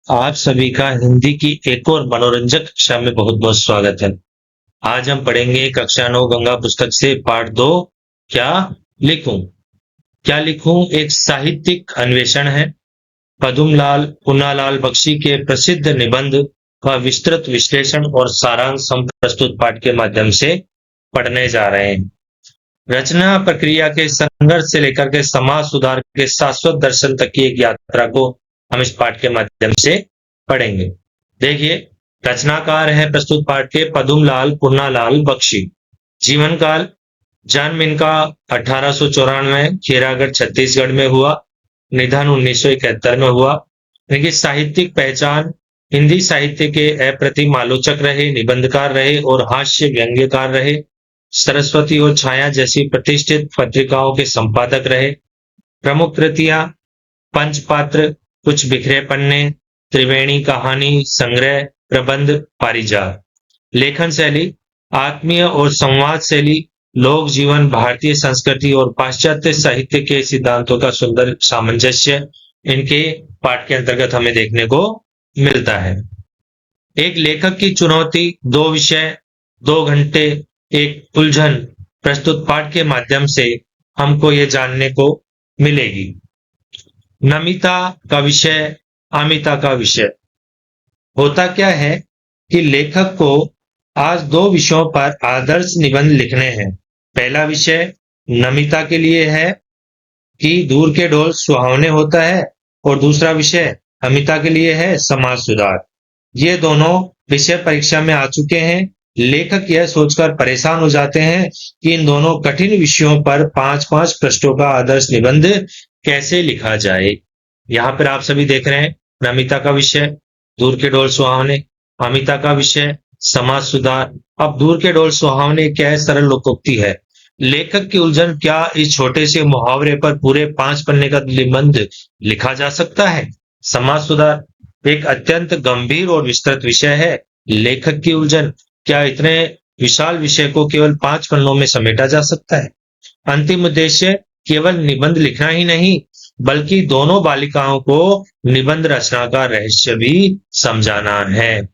आप सभी का हिंदी की एक और मनोरंजक कक्षा में बहुत बहुत स्वागत है। आज हम पढ़ेंगे कक्षा 9 गंगा पुस्तक से पाठ 2। क्या लिखूं? क्या लिखूं एक साहित्यिक अन्वेषण है। पद्मलाल पुन्नालाल बख्शी के प्रसिद्ध निबंध का विस्तृत विश्लेषण और सारांश हम प्रस्तुत पाठ के माध्यम से पढ़ने जा रहे हैं। रचना प्रक्रिया के संघर्ष से लेकर के समाज सुधार के शाश्वत दर्शन तक की एक यात्रा को हम इस पाठ के माध्यम से पढ़ेंगे। देखिए, रचनाकार है प्रस्तुत पाठ के पद्मलाल पुन्नालाल बख्शी। जीवन काल जन्म इनका 1894 खैरागढ़ छत्तीसगढ़ में हुआ। निधन 1971 में हुआ। इनकी साहित्यिक पहचान हिंदी साहित्य के अप्रतिम आलोचक रहे, निबंधकार रहे और हास्य व्यंग्यकार रहे। सरस्वती और छाया जैसी प्रतिष्ठित पत्रिकाओं के संपादक रहे। प्रमुख कृतियां पंचपात्र, कुछ बिखरे पन्ने, त्रिवेणी कहानी संग्रह, प्रबंध, पारिजात। लेखन शैली आत्मीय और संवाद शैली, लोक जीवन, भारतीय संस्कृति और पाश्चात्य साहित्य के सिद्धांतों का सुंदर सामंजस्य इनके पाठ के अंतर्गत हमें देखने को मिलता है। एक लेखक की चुनौती, दो विषय, 2 घंटे, एक उलझन प्रस्तुत पाठ के माध्यम से हमको ये जानने को मिलेगी। नमिता का विषय, अमिता का विषय। होता क्या है कि लेखक को आज 2 विषयों पर आदर्श निबंध लिखने हैं। पहला विषय नमिता के लिए है कि दूर के ढोल सुहावने होता है, और दूसरा विषय अमिता के लिए है समाज सुधार। ये दोनों विषय परीक्षा में आ चुके हैं। लेखक यह सोचकर परेशान हो जाते हैं कि इन दोनों कठिन विषयों पर 5-5 पृष्ठों का आदर्श निबंध कैसे लिखा जाए। यहाँ पर आप सभी देख रहे हैं, नमिता का विषय दूर के ढोल सुहावने, अमिता का विषय समाज सुधार। अब दूर के ढोल सुहावने क्या है? सरल लोकोक्ति है। लेखक की उलझन, क्या इस छोटे से मुहावरे पर पूरे 5 पन्ने का निबंध लिखा जा सकता है? समाज सुधार एक अत्यंत गंभीर और विस्तृत विषय है। लेखक की उलझन, क्या इतने विशाल विषय को केवल 5 पन्नों में समेटा जा सकता है? अंतिम उद्देश्य केवल निबंध लिखना ही नहीं, बल्कि दोनों बालिकाओं को निबंध रचना का रहस्य भी समझाना है।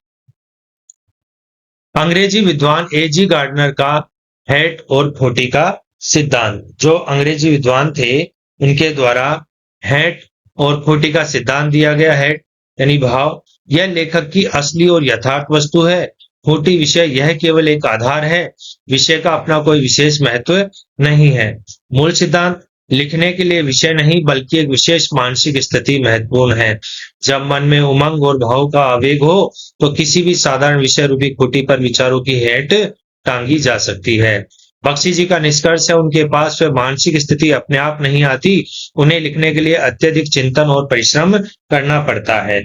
अंग्रेजी विद्वान A.G. गार्डनर का हैट और खोटी का सिद्धांत, जो अंग्रेजी विद्वान थे उनके द्वारा हैट और खोटी का सिद्धांत दिया गया। हैट यानी भाव, यह लेखक की असली और यथार्थ वस्तु है। खोटी विषय, यह केवल एक आधार है, विषय का अपना कोई विशेष महत्व नहीं है। मूल सिद्धांत, लिखने के लिए विषय नहीं बल्कि एक विशेष मानसिक स्थिति महत्वपूर्ण है। जब मन में उमंग और भाव का आवेग हो तो किसी भी साधारण विषय रूपी खोटी पर विचारों की हेट टांगी जा सकती है। बख्शी जी का निष्कर्ष है, उनके पास वह मानसिक स्थिति अपने आप नहीं आती, उन्हें लिखने के लिए अत्यधिक चिंतन और परिश्रम करना पड़ता है।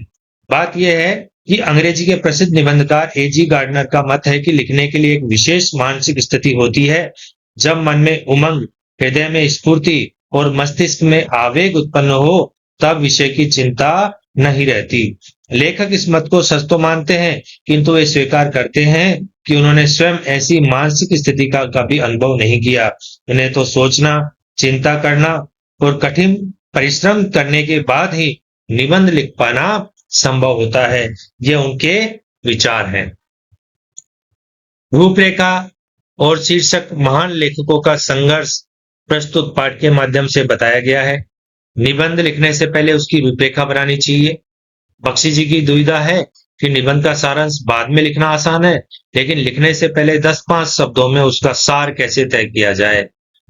बात यह है कि अंग्रेजी के प्रसिद्ध निबंधकार A.G. गार्डनर का मत है कि लिखने के लिए एक विशेष मानसिक स्थिति होती है। जब मन में उमंग, हृदय में स्फूर्ति और मस्तिष्क में आवेग उत्पन्न हो, तब विषय की चिंता नहीं रहती। लेखक इस मत को सच तो मानते हैं, किंतु वे स्वीकार करते हैं कि उन्होंने स्वयं ऐसी मानसिक स्थिति का कभी अनुभव नहीं किया। उन्हें तो सोचना, चिंता करना और कठिन परिश्रम करने के बाद ही निबंध लिख पाना संभव होता है। ये उनके विचार हैं। रूपरेखा और शीर्षक, महान लेखकों का संघर्ष प्रस्तुत पाठ के माध्यम से बताया गया है। निबंध लिखने से पहले उसकी रूपरेखा बनानी चाहिए। बख्शी जी की दुविधा है कि निबंध का सारांश बाद में लिखना आसान है, लेकिन लिखने से पहले 10-5 शब्दों में उसका सार कैसे तय किया जाए।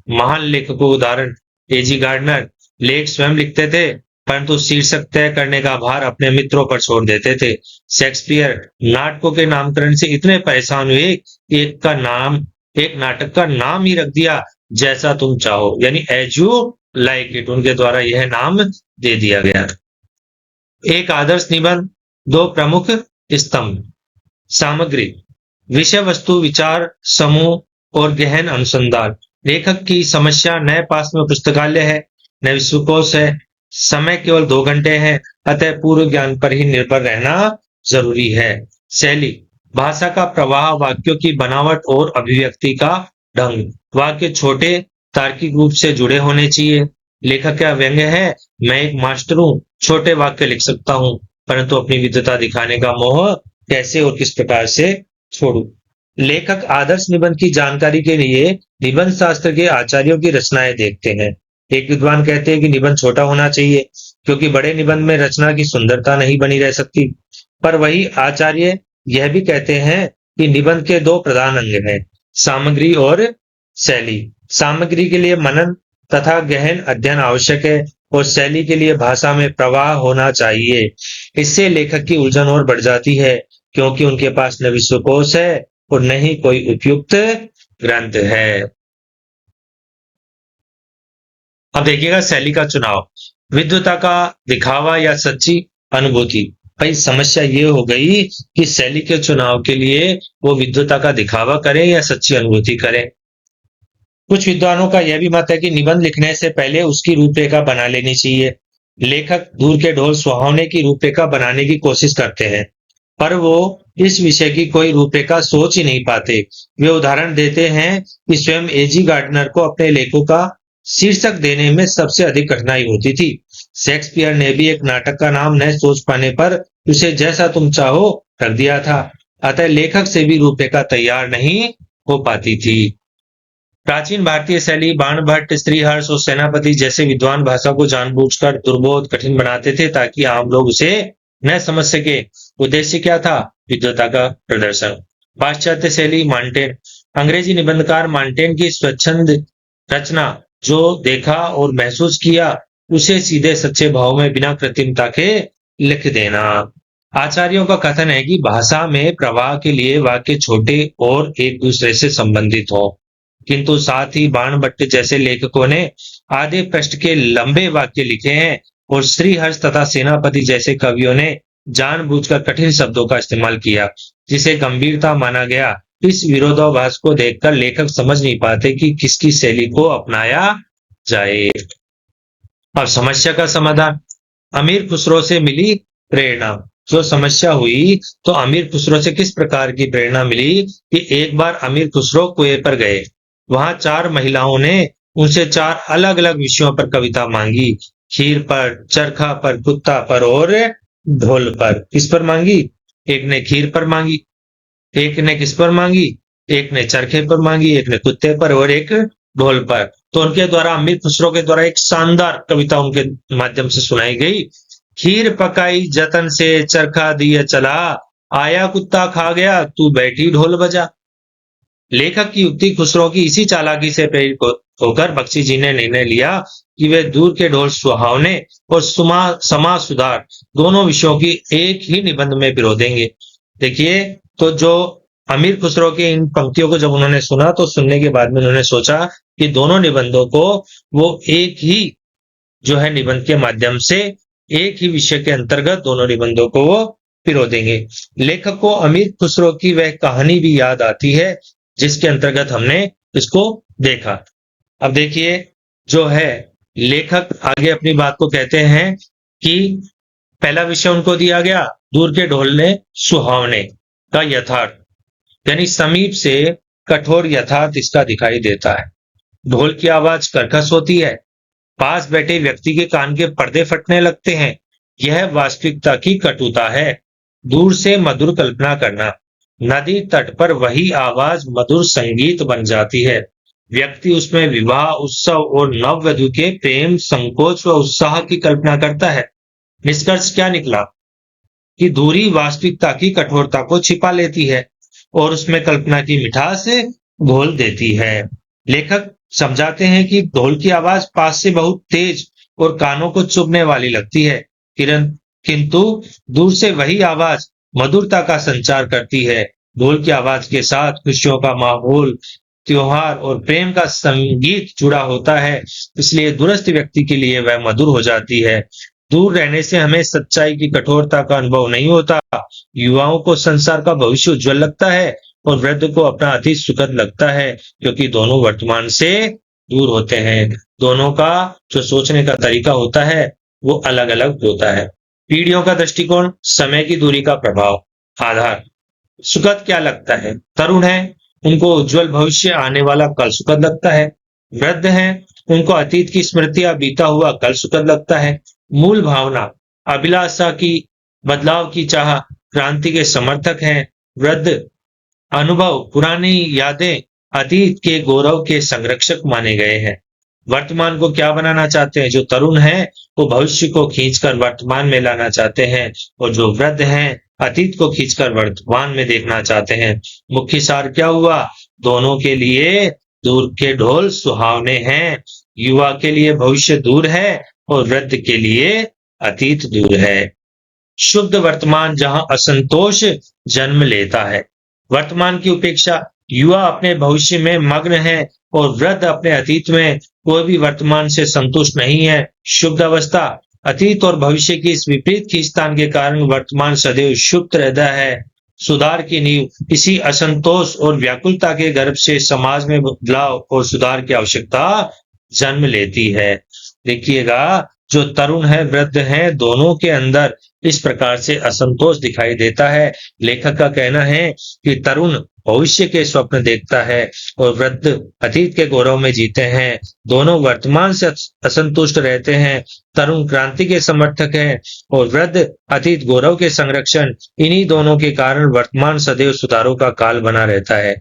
महान लेखकों उदाहरण A.G. गार्डनर, लेख स्वयं लिखते थे, परंतु शीर्षक तय करने का भार अपने मित्रों पर छोड़ देते थे। शेक्सपियर नाटकों के नामकरण से इतने परेशान हुए कि एक नाटक का नाम ही रख दिया, जैसा तुम चाहो, यानी एज यू लाइक इट। उनके द्वारा यह नाम दे दिया गया। एक आदर्श निबंध, 2 प्रमुख स्तंभ। सामग्री, विषय वस्तु, विचार समूह और गहन अनुसंधान। लेखक की समस्या, नए पास में पुस्तकालय है, न विश्वकोश है, समय केवल 2 घंटे है, अतः पूर्व ज्ञान पर ही निर्भर रहना जरूरी है। शैली, भाषा का प्रवाह, वाक्यों की बनावट और अभिव्यक्ति का ढंग। वाक्य छोटे, तार्किक रूप से जुड़े होने चाहिए। लेखक का व्यंग्य है, मैं एक मास्टर हूं, छोटे वाक्य लिख सकता हूं। परंतु अपनी विद्वता दिखाने का मोह कैसे और किस प्रकार से छोड़ूं। लेखक आदर्श निबंध की जानकारी के लिए निबंध शास्त्र के आचार्यों की रचनाएं देखते हैं। एक विद्वान कहते हैं कि निबंध छोटा होना चाहिए क्योंकि बड़े निबंध में रचना की सुंदरता नहीं बनी रह सकती। पर वही आचार्य यह भी कहते हैं कि निबंध के दो प्रधान अंग हैं, सामग्री और शैली। सामग्री के लिए मनन तथा गहन अध्ययन आवश्यक है और शैली के लिए भाषा में प्रवाह होना चाहिए। इससे लेखक की उलझन और बढ़ जाती है क्योंकि उनके पास न विश्वकोश है और न ही कोई उपयुक्त ग्रंथ है। अब देखिएगा शैली का चुनाव, विद्वता का दिखावा या सच्ची अनुभूति। भाई समस्या ये हो गई कि शैली के चुनाव के लिए वो विद्वता का दिखावा करें या सच्ची अनुभूति करें। कुछ विद्वानों का यह भी मत है कि निबंध लिखने से पहले उसकी रूपरेखा बना लेनी चाहिए। लेखक दूर के ढोल सुहावने की रूपरेखा बनाने की कोशिश करते हैं, पर वो इस विषय की कोई रूपरेखा सोच ही नहीं पाते। वे उदाहरण देते हैं कि स्वयं एजी गार्डनर को अपने लेखों का शीर्षक देने में सबसे अधिक कठिनाई होती थी। शेक्सपियर ने भी एक नाटक का नाम न सोच पाने पर उसे जैसा तुम चाहो रख दिया था। अतः लेखक से भी रूपरेखा तैयार नहीं हो पाती थी। प्राचीन भारतीय शैली बाणभट्ट, श्रीहर्ष और सेनापति जैसे विद्वान भाषा को जानबूझकर दुर्बोध कठिन बनाते थे ताकि आम लोग उसे न समझ सके। उद्देश्य क्या था? विद्वता का प्रदर्शन। पाश्चात्य शैली मार्टेन, अंग्रेजी निबंधकार मार्टेन की स्वच्छंद रचना, जो देखा और महसूस किया उसे सीधे सच्चे भाव में बिना कृत्रिमता के लिख देना। आचार्यों का कथन है कि भाषा में प्रवाह के लिए वाक्य छोटे और एक दूसरे से संबंधित हो, किंतु साथ ही बाणभट्ट जैसे लेखकों ने आधे पृष्ठ के लंबे वाक्य लिखे हैं और श्रीहर्ष तथा सेनापति जैसे कवियों ने जानबूझकर कठिन शब्दों का इस्तेमाल किया जिसे गंभीरता माना गया। इस विरोधाभास को देखकर लेखक समझ नहीं पाते कि किसकी शैली को अपनाया जाए। अब समस्या का समाधान, अमीर खुसरो से मिली प्रेरणा। जो समस्या हुई तो अमीर खुसरो से किस प्रकार की प्रेरणा मिली कि एक बार अमीर खुसरो कुएं पर गए। वहां 4 महिलाओं ने उनसे 4 अलग अलग विषयों पर कविता मांगी, खीर पर, चरखा पर, कुत्ता पर और ढोल पर। किस पर मांगी? एक ने खीर पर मांगी, एक ने किस पर मांगी, एक ने चरखे पर मांगी, एक ने कुत्ते पर और एक ढोल पर। तो उनके द्वारा अमीर खुसरो के द्वारा एक शानदार कविता उनके माध्यम से सुनाई गई। खीर पकाई जतन से, चरखा दिया चला, आया कुत्ता खा गया, तू बैठी ढोल बजा। लेखक की युक्ति खुसरो की इसी चालाकी से प्रेरित होकर बख्शी जी ने निर्णय लिया कि वे दूर के ढोल सुहावने और समाज सुधार दोनों विषयों की एक ही निबंध में पिरो देंगे। देखिए, तो जो अमीर खुसरो के इन पंक्तियों को जब उन्होंने सुना तो सुनने के बाद में उन्होंने सोचा कि दोनों निबंधों को वो एक ही जो है निबंध के माध्यम से एक ही विषय के अंतर्गत दोनों निबंधों को वो पिरो देंगे। लेखक को अमीर खुसरो की वह कहानी भी याद आती है जिसके अंतर्गत हमने इसको देखा। अब देखिए, जो है लेखक आगे अपनी बात को कहते हैं कि पहला विषय उनको दिया गया दूर के ढोलने सुहावने का यथार्थ, यानी समीप से कठोर यथार्थ इसका दिखाई देता है। ढोल की आवाज कर्कश होती है, पास बैठे व्यक्ति के कान के पर्दे फटने लगते हैं। यह वास्तविकता की कटुता है। दूर से मधुर कल्पना करना, नदी तट पर वही आवाज मधुर संगीत बन जाती है। व्यक्ति उसमें विवाह उत्सव और नववधु के प्रेम संकोच व उत्साह की कल्पना करता है। निष्कर्ष क्या निकला कि दूरी वास्तविकता की कठोरता को छिपा लेती है और उसमें कल्पना की मिठास घोल देती है। लेखक समझाते हैं कि ढोल की आवाज पास से बहुत तेज और कानों को चुभने वाली लगती है, किंतु दूर से वही आवाज मधुरता का संचार करती है। ढोल की आवाज के साथ खुशियों का माहौल, त्योहार और प्रेम का संगीत जुड़ा होता है, इसलिए दूरस्थ व्यक्ति के लिए वह मधुर हो जाती है। दूर रहने से हमें सच्चाई की कठोरता का अनुभव नहीं होता। युवाओं को संसार का भविष्य उज्जवल लगता है और वृद्ध को अपना अतीत सुखद लगता है, क्योंकि दोनों वर्तमान से दूर होते हैं। दोनों का जो सोचने का तरीका होता है वो अलग अलग होता है। पीढ़ियों का दृष्टिकोण, समय की दूरी का प्रभाव। आधार, सुखद क्या लगता है? तरुण है, उनको उज्जवल भविष्य, आने वाला कल सुखद लगता है। वृद्ध हैं, उनको अतीत की स्मृतियां, बीता हुआ कल सुखद लगता है। मूल भावना, अभिलाषा की बदलाव की चाह, क्रांति के समर्थक हैं। वृद्ध, अनुभव, पुरानी यादें, अतीत के गौरव के संरक्षक माने गए हैं। वर्तमान को क्या बनाना चाहते हैं? जो तरुण हैं, वो भविष्य को खींचकर वर्तमान में लाना चाहते हैं, और जो वृद्ध हैं, अतीत को खींचकर वर्तमान में देखना चाहते हैं। मुख्य सार क्या हुआ? दोनों के लिए दूर के ढोल सुहावने हैं। युवा के लिए भविष्य दूर है और वृद्ध के लिए अतीत दूर है। शुद्ध वर्तमान जहां असंतोष जन्म लेता है। वर्तमान की उपेक्षा, युवा अपने भविष्य में मग्न है और वृद्ध अपने अतीत में, कोई भी वर्तमान से संतुष्ट नहीं है। शुद्ध अवस्था, अतीत और भविष्य की इस विपरीत खींचतान के कारण वर्तमान सदैव शुद्ध रहता है। सुधार की नींव, इसी असंतोष और व्याकुलता के गर्भ से समाज में बदलाव और सुधार की आवश्यकता जन्म लेती है। देखिएगा, जो तरुण है, वृद्ध है, दोनों के अंदर इस प्रकार से असंतोष दिखाई देता है। लेखक का कहना है कि तरुण भविष्य के स्वप्न देखता है और वृद्ध अतीत के गौरव में जीते हैं। दोनों वर्तमान से असंतुष्ट रहते हैं। तरुण क्रांति के समर्थक हैं और वृद्ध अतीत गौरव के संरक्षण। इन्हीं दोनों के कारण वर्तमान सदैव सुधारों का काल बना रहता है।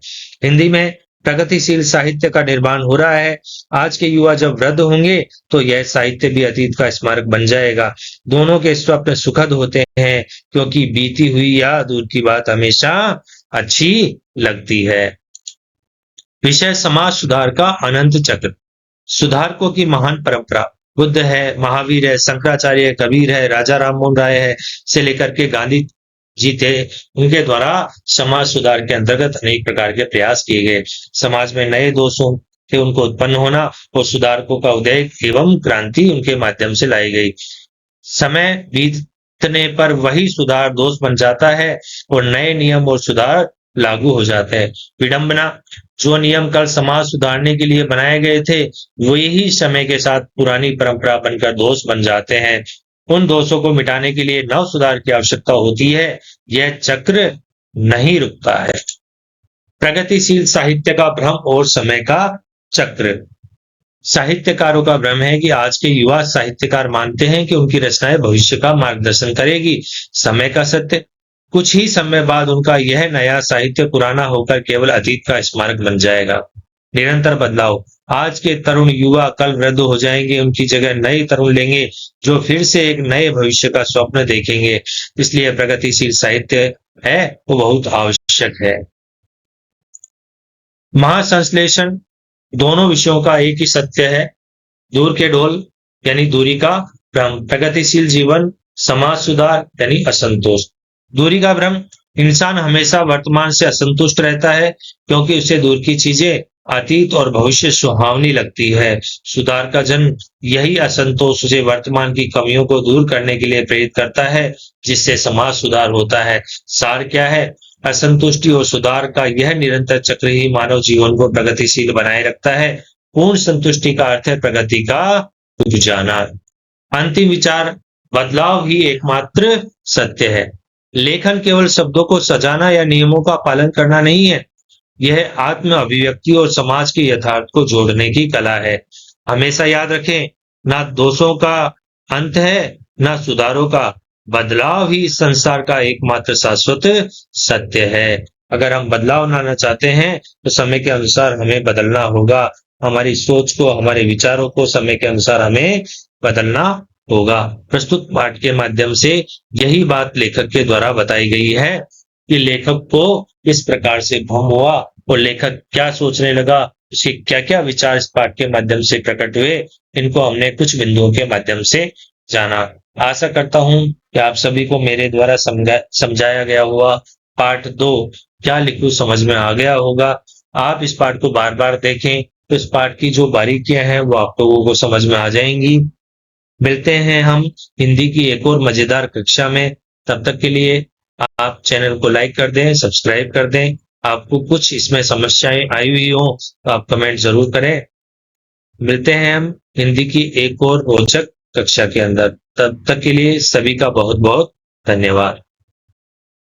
हिंदी में प्रगतिशील साहित्य का निर्माण हो रहा है। आज के युवा जब वृद्ध होंगे तो यह साहित्य भी अतीत का स्मारक बन जाएगा। दोनों के स्वप्न सुखद होते हैं, क्योंकि बीती हुई या दूर की बात हमेशा अच्छी लगती है। विषय, समाज सुधार का अनंत चक्र। सुधारकों की महान परंपरा, बुद्ध है, महावीर है, शंकराचार्य है, कबीर है, राजा राममोहन राय है, से लेकर के गांधी जी थे। उनके द्वारा समाज सुधार के अंतर्गत अनेक प्रकार के प्रयास किए गए। समाज में नए दोषों के उनको उत्पन्न होना और सुधारकों का उदय एवं क्रांति उनके माध्यम से लाई गई। समय बीतने पर वही सुधार दोष बन जाता है और नए नियम और सुधार लागू हो जाते हैं। विडंबना, जो नियम कल समाज सुधारने के लिए बनाए गए थे, वही समय के साथ पुरानी परंपरा बनकर दोष बन जाते हैं। उन दोषों को मिटाने के लिए नव सुधार की आवश्यकता होती है। यह चक्र नहीं रुकता है। प्रगतिशील साहित्य का भ्रम और समय का चक्र। साहित्यकारों का भ्रम है कि आज के युवा साहित्यकार मानते हैं कि उनकी रचनाएं भविष्य का मार्गदर्शन करेगी। समय का सत्य, कुछ ही समय बाद उनका यह नया साहित्य पुराना होकर केवल अतीत का स्मारक बन जाएगा। निरंतर बदलाव, आज के तरुण युवा कल वृद्ध हो जाएंगे, उनकी जगह नए तरुण लेंगे जो फिर से एक नए भविष्य का स्वप्न देखेंगे। इसलिए प्रगतिशील साहित्य है वो बहुत आवश्यक है। महासंश्लेषण, दोनों विषयों का एक ही सत्य है। दूर के ढोल यानी दूरी का भ्रम, प्रगतिशील जीवन, समाज सुधार यानी असंतोष। दूरी का भ्रम, इंसान हमेशा वर्तमान से असंतुष्ट रहता है क्योंकि उसे दूर की चीजें, अतीत और भविष्य सुहावनी लगती है। सुधार का जन्म, यही असंतोष उसे वर्तमान की कमियों को दूर करने के लिए प्रेरित करता है, जिससे समाज सुधार होता है। सार क्या है? असंतुष्टि और सुधार का यह निरंतर चक्र ही मानव जीवन को प्रगतिशील बनाए रखता है। पूर्ण संतुष्टि का अर्थ है प्रगति का रुक जाना। अंतिम विचार, बदलाव ही एकमात्र सत्य है। लेखन केवल शब्दों को सजाना या नियमों का पालन करना नहीं है, यह आत्म अभिव्यक्ति और समाज के यथार्थ को जोड़ने की कला है। हमेशा याद रखें, ना दोषों का अंत है, ना सुधारों का। बदलाव ही इस संसार का एकमात्र शाश्वत सत्य है। अगर हम बदलाव लाना चाहते हैं तो समय के अनुसार हमें बदलना होगा। हमारी सोच को, हमारे विचारों को समय के अनुसार हमें बदलना होगा। प्रस्तुत पाठ के माध्यम से यही बात लेखक के द्वारा बताई गई है कि लेखक को इस प्रकार से भ्रम हुआ और लेखक क्या सोचने लगा, उसके क्या क्या विचार इस पाठ के माध्यम से प्रकट हुए, इनको हमने कुछ बिंदुओं के माध्यम से जाना। आशा करता हूं कि आप सभी को मेरे द्वारा समझाया गया हुआ पाठ 2 क्या लिखूं समझ में आ गया होगा। आप इस पाठ को बार बार देखें तो इस पाठ की जो बारीकियां हैं वो आप लोगों को समझ में आ जाएंगी। मिलते हैं हम हिंदी की एक और मजेदार कक्षा में। तब तक के लिए आप चैनल को लाइक कर दें, सब्सक्राइब कर दें। आपको कुछ इसमें समस्याएं आई हुई हो तो आप कमेंट जरूर करें। मिलते हैं हम हिंदी की एक और रोचक कक्षा के अंदर। तब तक के लिए सभी का बहुत बहुत धन्यवाद।